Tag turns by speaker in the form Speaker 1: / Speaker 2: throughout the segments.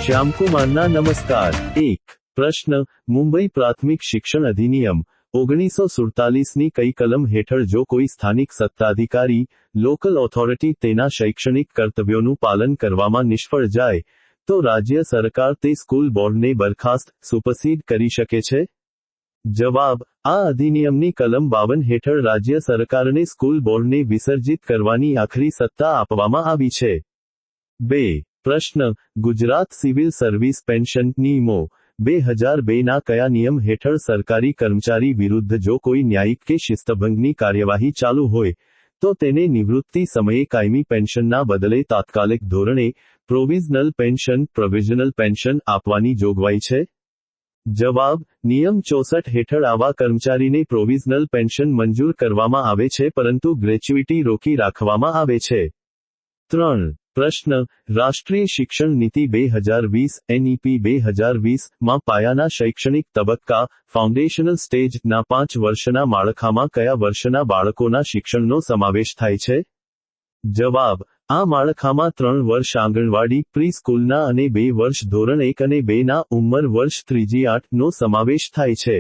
Speaker 1: શ્યામકુમારના નમસ્કાર। 1 પ્રશ્ન, મુંબઈ પ્રાથમિક શિક્ષણ અધિનિયમ 1947ની કઈ કલમ હેઠળ જો કોઈ સ્થાનિક સત્તાધિકારી, લોકલ ઓથોરિટી તેના શૈક્ષણિક કર્તવ્યોનું પાલન કરવામાં નિષ્ફળ જાય, તો રાજ્ય સરકાર તે સ્કૂલ બોર્ડને બરખાસ્ત, સુપરસીડ કરી શકે છે? જવાબ, આ અધિનિયમની કલમ 52 હેઠળ રાજ્ય સરકારને સ્કૂલ બોર્ડને વિસર્જિત કરવાની આખરી સત્તા આપવામાં આવી છે। 2 પ્રશ્ન, ગુજરાત સિવિલ સર્વિસ પેન્શન નિયમો 2002ના કયા નિયમ હેઠળ સરકારી કર્મચારી વિરુદ્ધ જો કોઈ ન્યાયિક કે શિસ્તભંગની કાર્યવાહી ચાલુ હોય, તો તેને નિવૃત્તિ સમયે કાયમી પેન્શનના બદલે તાત્કાલિક ધોરણે પ્રોવિઝનલ પેન્શન આપવાની જોગવાઈ છે? જવાબ, નિયમ 64 હેઠળ આવા કર્મચારીને પ્રોવિઝનલ પેન્શન મંજૂર કરવામાં આવે છે, પરંતુ ગ્રેચ્યુઇટી રોકી રાખવામાં આવે છે। 3 પ્રશ્ન, રાષ્ટ્રીય શિક્ષણ નીતિ 2020 NEP 2020 માં પાયાના શૈક્ષણિક તબક્કા ફાઉન્ડેશનલ સ્ટેજ ના 5 વર્ષના માળખામાં કયા વર્ષના બાળકોના શિક્ષણનો સમાવેશ થાય છે? જવાબ, આ માળખામાં 3 વર્ષ આંગણવાડી પ્રી સ્કૂલના અને 2 વર્ષ ધોરણ 1 અને 2 ના ઉંમર વર્ષ 3-8 નો સમાવેશ થાય છે।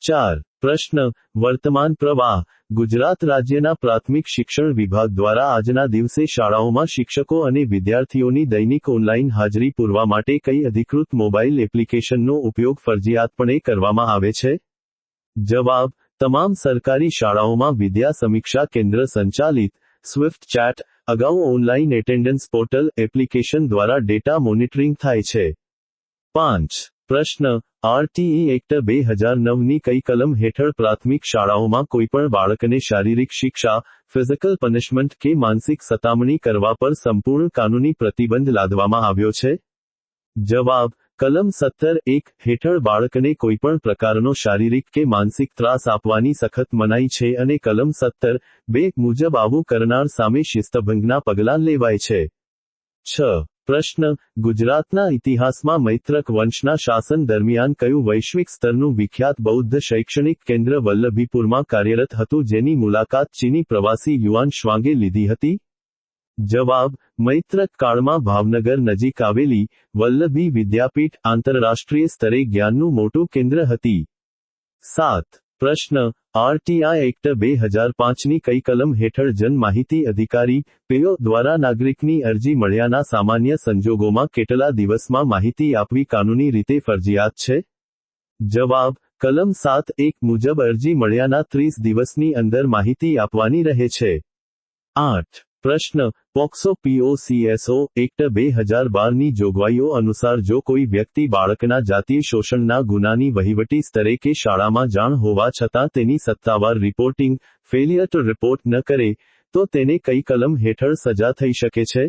Speaker 1: 4 પ્રશ્ન, વર્તમાન પ્રવાહ ગુજરાત રાજ્યના પ્રાથમિક શિક્ષણ વિભાગ દ્વારા આજના દિવસે શાળાઓમાં શિક્ષકો અને વિદ્યાર્થીઓની દૈનિક ઓનલાઈન હાજરી પૂરવા માટે કઈ અધિકૃત મોબાઈલ એપ્લિકેશનનો ઉપયોગ ફરજિયાતપણે કરવામાં આવે છે? જવાબ, તમામ સરકારી શાળાઓમાં વિદ્યા સમીક્ષા કેન્દ્ર સંચાલિત સ્વિફ્ટ ચેટ અગાઉ ઓનલાઈન એટેન્ડન્સ પોર્ટલ એપ્લિકેશન દ્વારા ડેટા મોનિટરિંગ થાય છે। 5 પ્રશ્ન, RTE એક્ટ 2009ની કઈ કલમ હેઠળ પ્રાથમિક શાળાઓમાં કોઈપણ બાળકને શારીરિક શિક્ષા, ફિઝિકલ પનિશમેન્ટ કે માનસિક સતામણી કરવા પર સંપૂર્ણ કાનૂની પ્રતિબંધ લાદવામાં આવ્યો છે? જવાબ, કલમ 17(1) હેઠળ બાળકને કોઈપણ પ્રકારનો શારીરિક કે માનસિક ત્રાસ આપવાની સખત મનાઈ છે અને કલમ 17(2) મુજબ આવું કરનાર સામે શિસ્તભંગના પગલાં લેવાય છે। 6 પ્રશ્ન, ગુજરાતના ઇતિહાસમાં મૈત્રક વંશના શાસન દરમિયાન કયું વૈશ્વિક સ્તરનું વિખ્યાત બૌદ્ધ શૈક્ષણિક કેન્દ્ર વલ્લભીપુરમાં કાર્યરત હતું જેની મુલાકાત ચીની પ્રવાસી યુઆન શ્વાંગે લીધી હતી? જવાબ, મૈત્રક કાળમાં ભાવનગર નજીક આવેલી વલ્લભી વિદ્યાપીઠ આંતરરાષ્ટ્રીય સ્તરે જ્ઞાનનું મોટું કેન્દ્ર હતી। 7 પ્રશ્ન, RTI એક્ટ 2005ની કઈ કલમ હેઠળ જન માહિતી અધિકારી PO દ્વારા નાગરિકની અરજી મળ્યાના સામાન્ય સંજોગોમાં કેટલા દિવસમાં માહિતી આપવી કાનૂની રીતે ફરજિયાત છે? જવાબ, કલમ 7(1) મુજબ અરજી મળ્યાના 30 દિવસની અંદર માહિતી આપવાની રહે છે। 8 પ્રશ્ન, પોક્સો POCSO એક્ટ 2012ની જોગવાઈઓ અનુસાર જો કોઈ વ્યક્તિ બાળકના જાતીય શોષણના ગુનાની વહીવટી સ્તરે કે શાળામાં જાણ હોવા છતાં તેની સત્તાવાર રિપોર્ટિંગ ફેલિયર ટુ રિપોર્ટ ન કરે, તો તેને કઈ કલમ હેઠળ સજા થઈ શકે છે?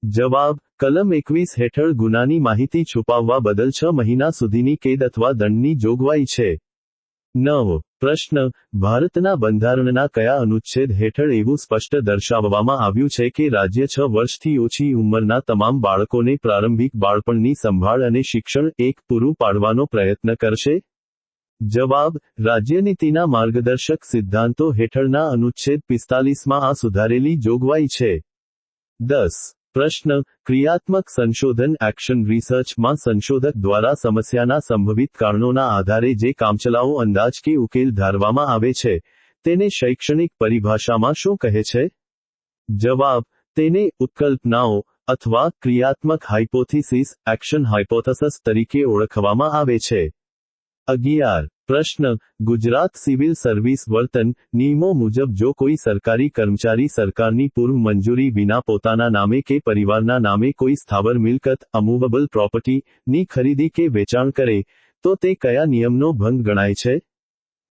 Speaker 1: જવાબ, કલમ 21 હેઠળ ગુનાની માહિતી છુપાવવા બદલ 6 મહિના સુધીની કેદ અથવા દંડની જોગવાઈ છે। 9 પ્રશ્ન, ભારતના બંધારણના કયા અનુચ્છેદ હેઠળ એવું સ્પષ્ટ દર્શાવવામાં આવ્યું છે કે રાજ્ય 6 વર્ષથી ઓછી ઉંમરના તમામ બાળકોને પ્રારંભિક બાળપણની સંભાળ અને શિક્ષણ પૂરું પાડવાનો પ્રયત્ન કરશે? જવાબ, રાજ્યનીતિના માર્ગદર્શક સિદ્ધાંતો હેઠળના અનુચ્છેદ 45માં આ સુધારેલી જોગવાઈ છે। 10 પ્રશ્ન, ક્રિયાત્મક સંશોધન એક્શન રિસર્ચમાં સંશોધક દ્વારા સમસ્યાના સંભવિત કારણોના આધારે જે કામચલાઉ અંદાજ કે ઉકેલ ધારવામાં આવે છે, તેને શૈક્ષણિક પરિભાષામાં શું કહે છે? જવાબ, તેને ઉત્કલ્પનાઓ અથવા ક્રિયાત્મક હાઇપોથિસિસ એક્શન હાઇપોથેસિસ તરીકે ઓળખવામાં આવે છે। 11 પ્રશ્ન, ગુજરાત સિવિલ સર્વિસ વર્તન નિયમો મુજબ જો કોઈ સરકારી કર્મચારી સરકારની પૂર્વ મંજૂરી વિના પોતાના નામે કે પરિવારના નામે કોઈ સ્થાવર મિલકત અમૂવેબલ પ્રોપર્ટી ની ખરીદી કે વેચાણ કરે, તો તે કયા નિયમનો ભંગ ગણાય છે?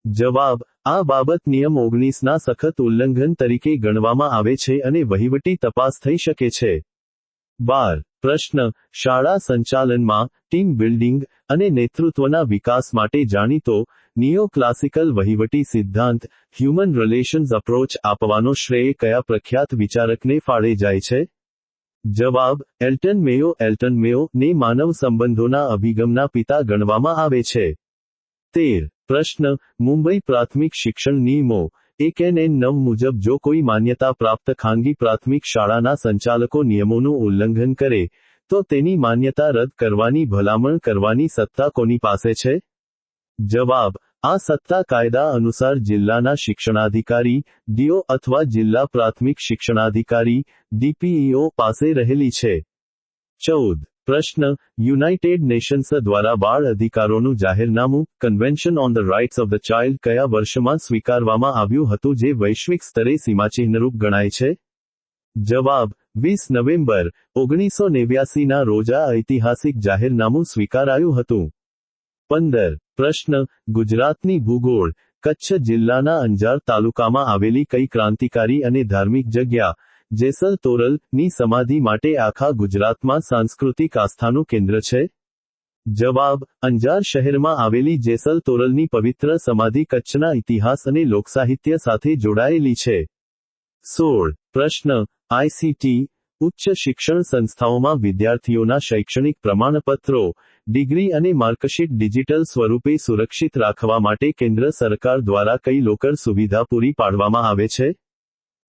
Speaker 1: જવાબ, આ બાબત નિયમ 19ના સખત ઉલ્લંઘન તરીકે ગણવામાં આવે છે અને વહીવટી તપાસ થઈ શકે છે। 12 પ્રશ્ન, શાળા સંચાલનમાં ટીમ બિલ્ડિંગ અને નેતૃત્વના વિકાસ માટે જાણીતો નિયો-ક્લાસિકલ વહીવટી સિદ્ધાંત હ્યુમન રિલેશન્સ અપ્રોચ આપવાનો શ્રેય કયા પ્રખ્યાત વિચારકને ફાળે જાય છે? જવાબ, એલ્ટન મેયો ને માનવ સંબંધોના અભિગમના પિતા ગણવામાં આવે છે। 13 પ્રશ્ન, મુંબઈ પ્રાથમિક શિક્ષણ નિયમો 1N9 મુજબ જો કોઈ માન્યતા પ્રાપ્ત ખાનગી પ્રાથમિક શાળાના સંચાલકો નિયમોનું ઉલ્લંઘન કરે, તો તેની માન્યતા રદ કરવાની ભલામણ કરવાની સત્તા કોની પાસે છે? જવાબ: આ સત્તા કાયદા અનુસાર જિલ્લાના શિક્ષણાધિકારી ડીઓ અથવા જિલ્લા પ્રાથમિક શિક્ષણાધિકારી ડીપીઈઓ પાસે રહેલી છે. 14. પ્રશ્ન: યુનાઇટેડ નેશન્સ દ્વારા બાળ અધિકારોનું જાહેરનામું convention on the rights of the child કયા વર્ષમાં સ્વીકારવામાં આવ્યું હતું જે વૈશ્વિક સ્તરે સીમાચિહ્નરૂપ ગણાય છે? જવાબ: 20 નવેમ્બર 1989ના રોજ આ ઐતિહાસિક જાહેરનામું સ્વીકારાયું હતું. 15. પ્રશ્ન: ગુજરાતની ભૂગોળ કચ્છ જિલ્લાના અંજાર તાલુકામાં આવેલી કઈ ક્રાંતિકારી અને ધાર્મિક જગ્યા જેસલ તોરલ ની સમાધિ માટે આખા ગુજરાતમાં સાંસ્કૃતિક આસ્થાનું કેન્દ્ર છે? જવાબ: અંજાર શહેરમાં આવેલી જેસલ તોરલની પવિત્ર સમાધિ કચ્છના ઇતિહાસ અને લોકસાહિત્ય સાથે જોડાયેલી છે. 16. પ્રશ્ન: આઈસીટી ઉચ્ચ શિક્ષણ સંસ્થાઓમાં વિદ્યાર્થીઓના શૈક્ષણિક પ્રમાણપત્રો, ડિગ્રી અને માર્કશીટ ડિજિટલ સ્વરૂપે સુરક્ષિત રાખવા માટે કેન્દ્ર સરકાર દ્વારા કઈ લોકર સુવિધા પૂરી પાડવામાં આવે છે?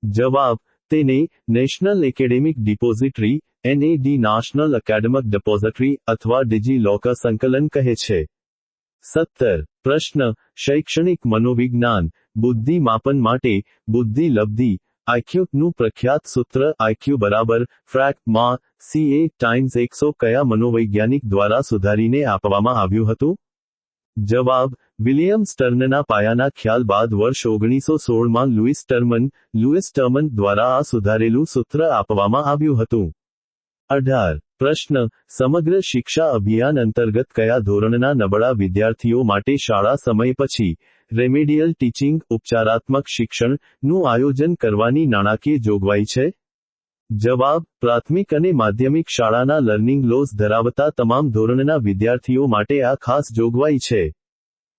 Speaker 1: જવાબ: તેને national academic depository NAD national academic depository અથવા ડિજી લોકર સંકલન કહે છે. 17. પ્રશ્ન: શૈક્ષણિક મનોવિજ્ઞાન બુદ્ધિ માપન માટે બુદ્ધિ લબ્ધિ IQ નું પ્રખ્યાત સૂત્ર IQ બરાબર ફ્રેક માં CA ટાઇમ્સ 100 કયા મનોવૈજ્ઞાનિક દ્વારા સુધારીને આપવામાં આવ્યું હતું? જવાબ: વિલિયમ સ્ટર્નના પાયાના ખ્યાલ બાદ વર્ષ 1916માં લુઈસ ટર્મન દ્વારા આ સુધારેલું સૂત્ર આપવામાં આવ્યું હતું. 18. પ્રશ્ન: સમગ્ર શિક્ષા અભિયાન અંતર્ગત કયા ધોરણના નબળા વિદ્યાર્થીઓ માટે શાળા સમય પછી રેમેડિયલ ટીચિંગ ઉપચારાત્મક શિક્ષણ નું આયોજન કરવાની નાણાકીય જોગવાઈ છે? જવાબ: પ્રાથમિક અને માધ્યમિક શાળાના લર્નિંગ લોસ ધરાવતા તમામ ધોરણના વિદ્યાર્થીઓ માટે આ ખાસ જોગવાઈ છે.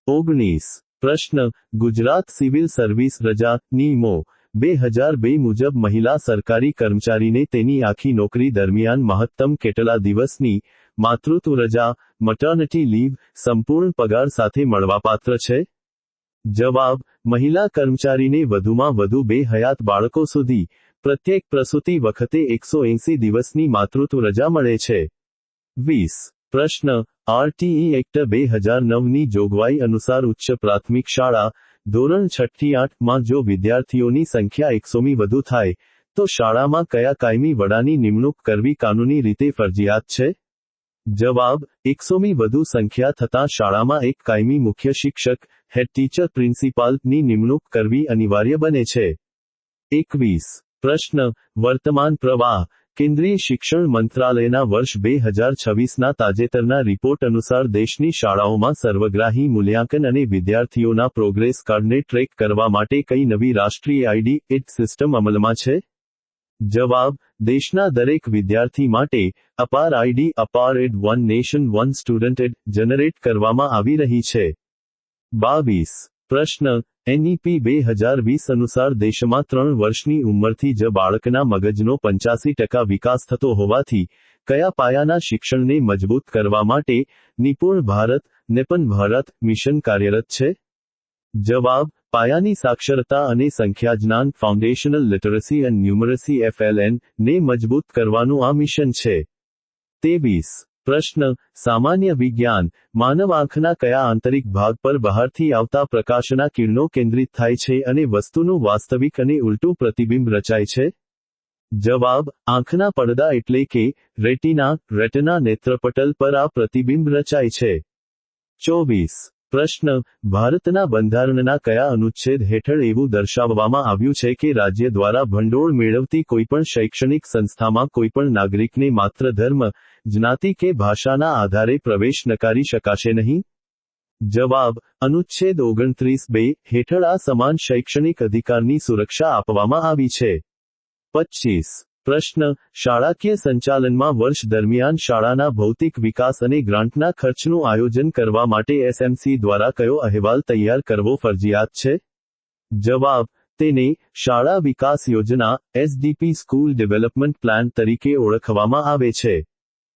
Speaker 1: 19. પ્રશ્ન: ગુજરાત સિવિલ સર્વિસ રજા નિયમો 2002 મુજબ મહિલા સરકારી કર્મચારીને તેની આખી નોકરી દરમિયાન મહત્તમ કેટલા દિવસની માતૃત્વ રજા મટર્નિટી લીવ સંપૂર્ણ પગાર સાથે મળવાપાત્ર છે? જવાબ: મહિલા કર્મચારીને વધુમાં વધુ 2 હયાત બાળકો સુધી પ્રત્યેક પ્રસૂતિ વખતે 180 દિવસની માતૃત્વ રજા મળે છે. 20. પ્રશ્ન: આરટીઈ એક્ટ 2009ની જોગવાઈ અનુસાર ઉચ્ચ પ્રાથમિક શાળા ધોરણ 6 થી 8 માં જો વિદ્યાર્થીઓની સંખ્યા 100 વધુ થાય તો શાળામાં કયા કાયમી વડાની નિમણૂક કરવી કાનૂની રીતે ફરજિયાત છે? જવાબ: 100 વધુ સંખ્યા થતાં શાળામાં એક કાયમી મુખ્ય શિક્ષક હેડ ટીચર પ્રિન્સિપાલ ની નિમણૂક કરવી અનિવાર્ય બને છે. 21. પ્રશ્ન: વર્તમાન પ્રવાહ કેન્દ્રીય શિક્ષણ મંત્રાલયના વર્ષ 2026ના તાજેતરના રિપોર્ટ અનુસાર દેશની શાળાઓમાં સર્વગ્રાહી મૂલ્યાંકન અને વિદ્યાર્થીઓના પ્રોગ્રેસ કાર્ડને ટ્રેક કરવા માટે કઈ નવી રાષ્ટ્રીય આઈડી સિસ્ટમ અમલમાં છે? જવાબ: દેશના દરેક વિદ્યાર્થી માટે APAAR ID APAAR ID one nation one student ID generate કરવામાં આવી રહી છે. 22. પ્રશ્ન: NEP 2020 અનુસાર દેશમાં 3 વર્ષની ઉંમરથી જ બાળકના મગજનો 85% વિકાસ થતો હોવાથી કયા પાયાના શિક્ષણને મજબૂત કરવા માટે નિપુણ ભારત નેપન ભારત મિશન કાર્યરત છે? જવાબ: પાયાની સાક્ષરતા અને સંખ્યાજ્ઞાન foundational literacy and numeracy FLN ને મજબૂત કરવાનું આ મિશન છે. 23. પ્રશ્ન: સામાન્ય વિજ્ઞાન માનવ આંખના કયા આંતરિક ભાગ પર બહારથી આવતા પ્રકાશના કિરણો કેન્દ્રિત થાય છે અને વસ્તુનું વાસ્તવિક અને ઉલટું પ્રતિબિંબ રચાય છે? જવાબ: આંખના પડદા એટલે કે રેટિના નેત્રપટલ પર આ પ્રતિબિંબ રચાય છે. 24. પ્રશ્ન: ભારતના બંધારણના કયા અનુચ્છેદ હેઠળ એવું દર્શાવવામાં આવ્યું છે કે રાજ્ય દ્વારા ભંડોળ મેળવતી કોઈપણ શૈક્ષણિક સંસ્થામાં કોઈપણ નાગરિકને માત્ર ધર્મ, જ્ઞાતિ કે ભાષાના આધારે પ્રવેશ નકારી શકાશે નહીં? જવાબ: અનુચ્છેદ 29(2) હેઠળ આ સમાન શૈક્ષણિક અધિકારની સુરક્ષા આપવામાં આવી છે. 25. પ્રશ્ન: શાળાકીય સંચાલનમાં વર્ષ દરમિયાન શાળાના ભૌતિક વિકાસ અને ગ્રાન્ટના ખર્ચનું આયોજન કરવા માટે SMC દ્વારા કયો અહેવાલ તૈયાર કરવો ફરજિયાત છે? જવાબ: તેને શાળા વિકાસ યોજના SDP સ્કૂલ ડેવલપમેન્ટ પ્લાન તરીકે ઓળખવામાં આવે છે.